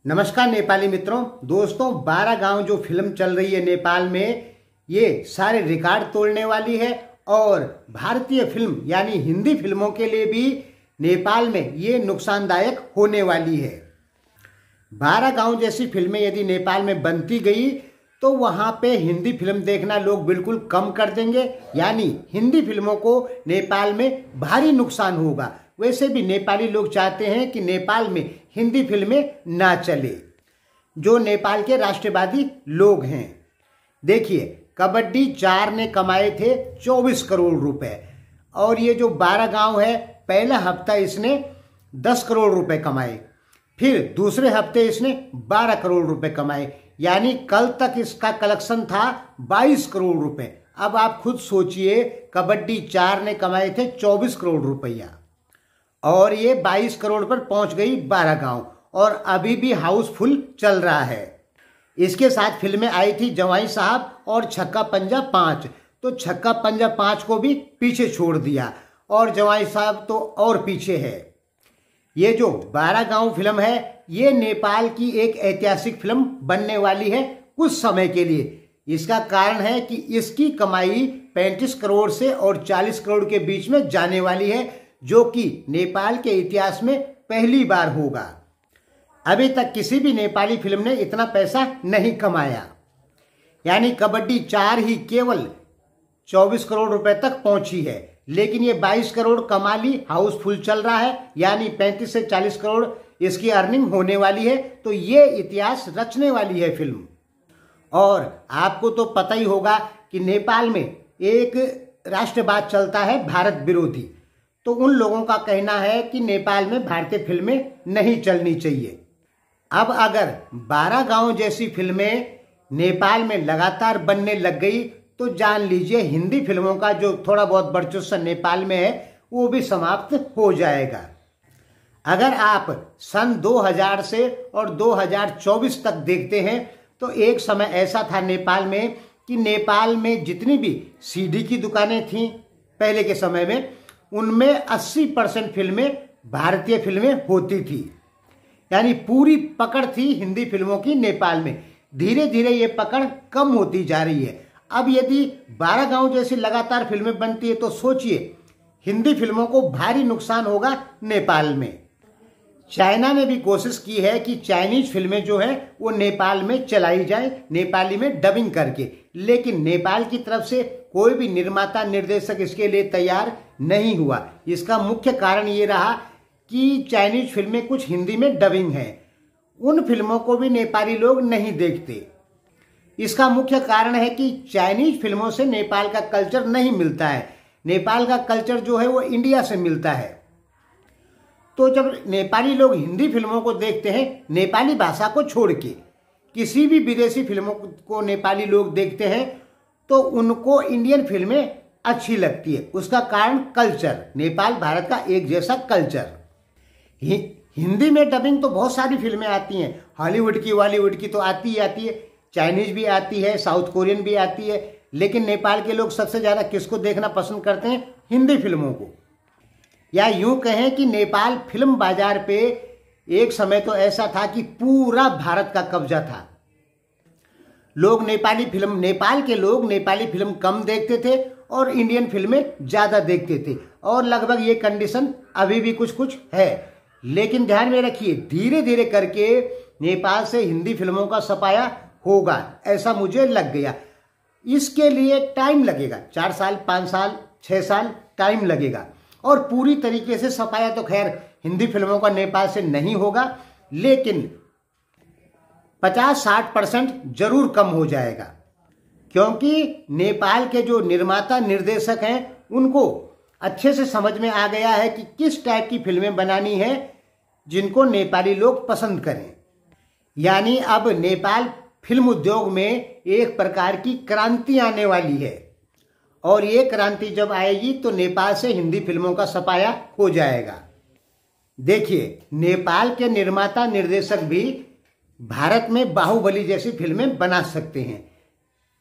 नमस्कार नेपाली मित्रों, दोस्तों 12 गांव जो फिल्म चल रही है नेपाल में, ये सारे रिकॉर्ड तोड़ने वाली है और भारतीय फिल्म यानी हिंदी फिल्मों के लिए भी नेपाल में ये नुकसानदायक होने वाली है। 12 गांव जैसी फिल्में यदि नेपाल में बनती गई तो वहाँ पे हिंदी फिल्म देखना लोग बिल्कुल कम कर देंगे, यानी हिंदी फिल्मों को नेपाल में भारी नुकसान होगा। वैसे भी नेपाली लोग चाहते हैं कि नेपाल में हिंदी फिल्में ना चले, जो नेपाल के राष्ट्रवादी लोग हैं। देखिए, कबड्डी 4 ने कमाए थे 24 करोड़ रुपए और ये जो 12 गांव है, पहला हफ्ता इसने 10 करोड़ रुपए कमाए, फिर दूसरे हफ्ते इसने 12 करोड़ रुपए कमाए, यानी कल तक इसका कलेक्शन था 22 करोड़ रुपए। अब आप खुद सोचिए, कबड्डी 4 ने कमाए थे 24 करोड़ रुपया और ये 22 करोड़ पर पहुंच गई 12 गांव और अभी भी हाउसफुल चल रहा है। इसके साथ फिल्में आई थी जवाई साहब और छक्का पंजा 5, तो छक्का पंजा 5 को भी पीछे छोड़ दिया और जवाई साहब तो और पीछे है। ये जो 12 गांव फिल्म है, ये नेपाल की एक ऐतिहासिक फिल्म बनने वाली है कुछ समय के लिए। इसका कारण है कि इसकी कमाई 35 करोड़ से और 40 करोड़ के बीच में जाने वाली है, जो कि नेपाल के इतिहास में पहली बार होगा। अभी तक किसी भी नेपाली फिल्म ने इतना पैसा नहीं कमाया, यानी कबड्डी 4 ही केवल 24 करोड़ रुपए तक पहुंची है, लेकिन ये 22 करोड़ कमा ली, हाउसफुल चल रहा है, यानी 35 से 40 करोड़ इसकी अर्निंग होने वाली है। तो ये इतिहास रचने वाली है फिल्म। और आपको तो पता ही होगा कि नेपाल में एक राष्ट्रवाद चलता है, भारत विरोधी। तो उन लोगों का कहना है कि नेपाल में भारतीय फिल्में नहीं चलनी चाहिए। अब अगर 12 गांव जैसी फिल्में नेपाल में लगातार बनने लग गई तो जान लीजिए हिंदी फिल्मों का जो थोड़ा बहुत वर्चस्व नेपाल में है वो भी समाप्त हो जाएगा। अगर आप सन 2000 से और 2024 तक देखते हैं तो एक समय ऐसा था नेपाल में कि नेपाल में जितनी भी सीडी की दुकानें थीं पहले के समय में, उनमें 80% फिल्में भारतीय फिल्में होती थी, यानी पूरी पकड़ थी हिंदी फिल्मों की नेपाल में। धीरे धीरे ये पकड़ कम होती जा रही है। अब यदि 12 गांव जैसी लगातार फिल्में बनती है तो सोचिए हिंदी फिल्मों को भारी नुकसान होगा नेपाल में। चाइना ने भी कोशिश की है कि चाइनीज फिल्में जो है वो नेपाल में चलाई जाए, नेपाली में डबिंग करके, लेकिन नेपाल की तरफ से कोई भी निर्माता निर्देशक इसके लिए तैयार नहीं हुआ। इसका मुख्य कारण ये रहा कि चाइनीज फिल्में कुछ हिंदी में डबिंग है, उन फिल्मों को भी नेपाली लोग नहीं देखते। इसका मुख्य कारण है कि चाइनीज फिल्मों से नेपाल का कल्चर नहीं मिलता है। नेपाल का कल्चर जो है वो इंडिया से मिलता है। तो जब नेपाली लोग हिंदी फिल्मों को देखते हैं, नेपाली भाषा को छोड़ के किसी भी विदेशी फिल्मों को नेपाली लोग देखते हैं तो उनको इंडियन फिल्में अच्छी लगती है। उसका कारण कल्चर, नेपाल भारत का एक जैसा कल्चर। हिंदी में डबिंग तो बहुत सारी फिल्में आती हैं, हॉलीवुड की, बॉलीवुड की तो आती ही आती है, चाइनीज भी आती है, साउथ कोरियन भी आती है, लेकिन नेपाल के लोग सबसे ज़्यादा किसको देखना पसंद करते हैं? हिंदी फिल्मों को। या यूं कहें कि नेपाल फिल्म बाजार पे एक समय तो ऐसा था कि पूरा भारत का कब्जा था। लोग नेपाल के लोग नेपाली फिल्म कम देखते थे और इंडियन फिल्में ज़्यादा देखते थे, और लगभग ये कंडीशन अभी भी कुछ कुछ है। लेकिन ध्यान में रखिए, धीरे धीरे करके नेपाल से हिंदी फिल्मों का सफाया होगा, ऐसा मुझे लग गया। इसके लिए टाइम लगेगा, 4 साल, 5 साल, 6 साल टाइम लगेगा, और पूरी तरीके से सफाया तो खैर हिंदी फिल्मों का नेपाल से नहीं होगा, लेकिन 50-60% जरूर कम हो जाएगा, क्योंकि नेपाल के जो निर्माता निर्देशक हैं उनको अच्छे से समझ में आ गया है कि किस टाइप की फिल्में बनानी है जिनको नेपाली लोग पसंद करें। यानी अब नेपाल फिल्म उद्योग में एक प्रकार की क्रांति आने वाली है, और ये क्रांति जब आएगी तो नेपाल से हिंदी फिल्मों का सफाया हो जाएगा। देखिए, नेपाल के निर्माता निर्देशक भी भारत में बाहुबली जैसी फिल्में बना सकते हैं,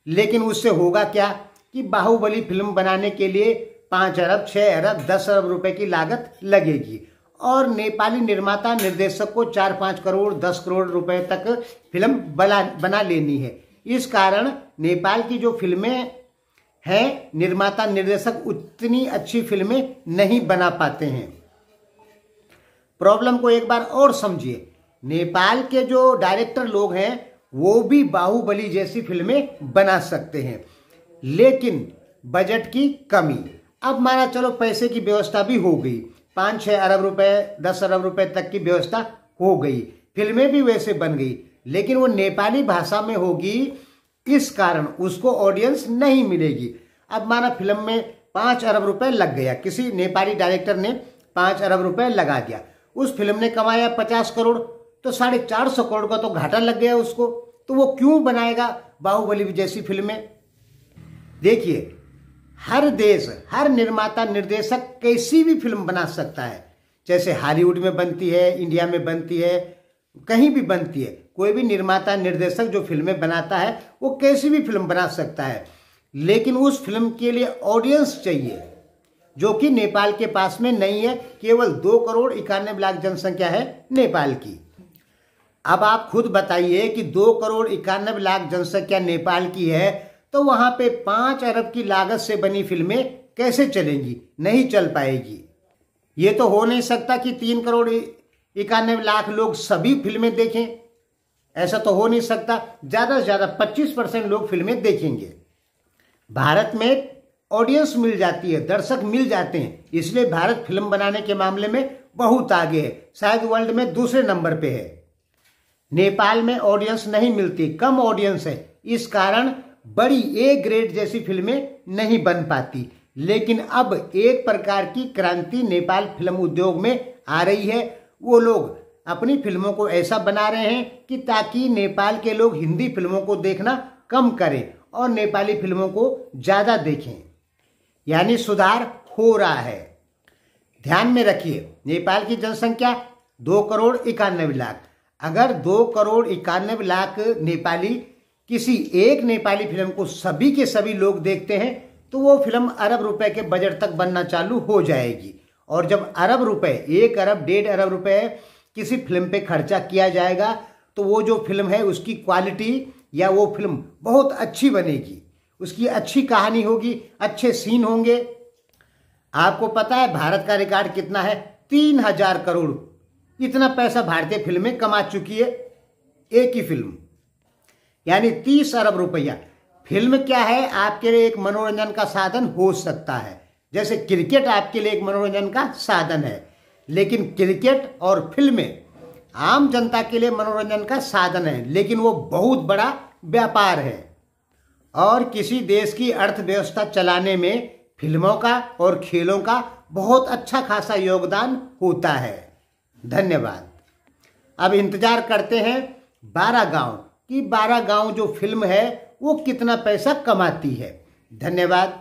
लेकिन उससे होगा क्या कि बाहुबली फिल्म बनाने के लिए 5 अरब, 6 अरब, 10 अरब रुपए की लागत लगेगी, और नेपाली निर्माता निर्देशक को 4-5 करोड़ 10 करोड़ रुपए तक फिल्म बना लेनी है। इस कारण नेपाल की जो फिल्में हैं, निर्माता निर्देशक उतनी अच्छी फिल्में नहीं बना पाते हैं। प्रॉब्लम को एक बार और समझिए, नेपाल के जो डायरेक्टर लोग हैं वो भी बाहुबली जैसी फिल्में बना सकते हैं, लेकिन बजट की कमी। अब माना चलो पैसे की व्यवस्था भी हो गई, 5-6 अरब रुपए 10 अरब रुपए तक की व्यवस्था हो गई, फिल्में भी वैसे बन गई, लेकिन वो नेपाली भाषा में होगी, इस कारण उसको ऑडियंस नहीं मिलेगी। अब माना फिल्म में 5 अरब रुपए लग गया, किसी नेपाली डायरेक्टर ने 5 अरब रुपए लगा दिया, उस फिल्म ने कमाया 50 करोड़, तो 450 करोड़ का तो घाटा लग गया उसको, तो वो क्यों बनाएगा बाहुबली जैसी फिल्में। देखिए, हर देश, हर निर्माता निर्देशक कैसी भी फिल्म बना सकता है, जैसे हॉलीवुड में बनती है, इंडिया में बनती है, कहीं भी बनती है। कोई भी निर्माता निर्देशक जो फिल्में बनाता है वो कैसी भी फिल्म बना सकता है, लेकिन उस फिल्म के लिए ऑडियंस चाहिए, जो कि नेपाल के पास में नहीं है। केवल 2 करोड़ 91 लाख जनसंख्या है नेपाल की। अब आप खुद बताइए कि 2 करोड़ 91 लाख जनसंख्या नेपाल की है, तो वहां पे 5 अरब की लागत से बनी फिल्में कैसे चलेंगी? नहीं चल पाएगी। ये तो हो नहीं सकता कि 3 करोड़ 91 लाख लोग सभी फिल्में देखें, ऐसा तो हो नहीं सकता। ज्यादा से ज्यादा 25% लोग फिल्में देखेंगे। भारत में ऑडियंस मिल जाती है, दर्शक मिल जाते हैं, इसलिए भारत फिल्म बनाने के मामले में बहुत आगे है, शायद वर्ल्ड में दूसरे नंबर पे है। नेपाल में ऑडियंस नहीं मिलती, कम ऑडियंस है, इस कारण बड़ी ए ग्रेड जैसी फिल्में नहीं बन पाती। लेकिन अब एक प्रकार की क्रांति नेपाल फिल्म उद्योग में आ रही है। वो लोग अपनी फिल्मों को ऐसा बना रहे हैं कि ताकि नेपाल के लोग हिंदी फिल्मों को देखना कम करें और नेपाली फिल्मों को ज्यादा देखें, यानी सुधार हो रहा है। ध्यान में रखिए, नेपाल की जनसंख्या 2 करोड़ 91 लाख। अगर 2 करोड़ 91 लाख नेपाली किसी एक नेपाली फिल्म को सभी के सभी लोग देखते हैं, तो वो फिल्म अरब रुपए के बजट तक बनना चालू हो जाएगी। और जब अरब रुपए, 1 अरब 1.5 अरब रुपए किसी फिल्म पे खर्चा किया जाएगा, तो वो जो फिल्म है उसकी क्वालिटी या वो फिल्म बहुत अच्छी बनेगी, उसकी अच्छी कहानी होगी, अच्छे सीन होंगे। आपको पता है भारत का रिकॉर्ड कितना है? 3000 करोड़। इतना पैसा भारतीय फिल्में कमा चुकी है, एक ही फिल्म, यानी 30 अरब रुपया। फिल्म क्या है? आपके लिए एक मनोरंजन का साधन हो सकता है, जैसे क्रिकेट आपके लिए एक मनोरंजन का साधन है, लेकिन क्रिकेट और फिल्में आम जनता के लिए मनोरंजन का साधन है, लेकिन वो बहुत बड़ा व्यापार है। और किसी देश की अर्थव्यवस्था चलाने में फिल्मों का और खेलों का बहुत अच्छा खासा योगदान होता है। धन्यवाद। अब इंतजार करते हैं 12 गांव कि 12 गांव जो फिल्म है वो कितना पैसा कमाती है। धन्यवाद।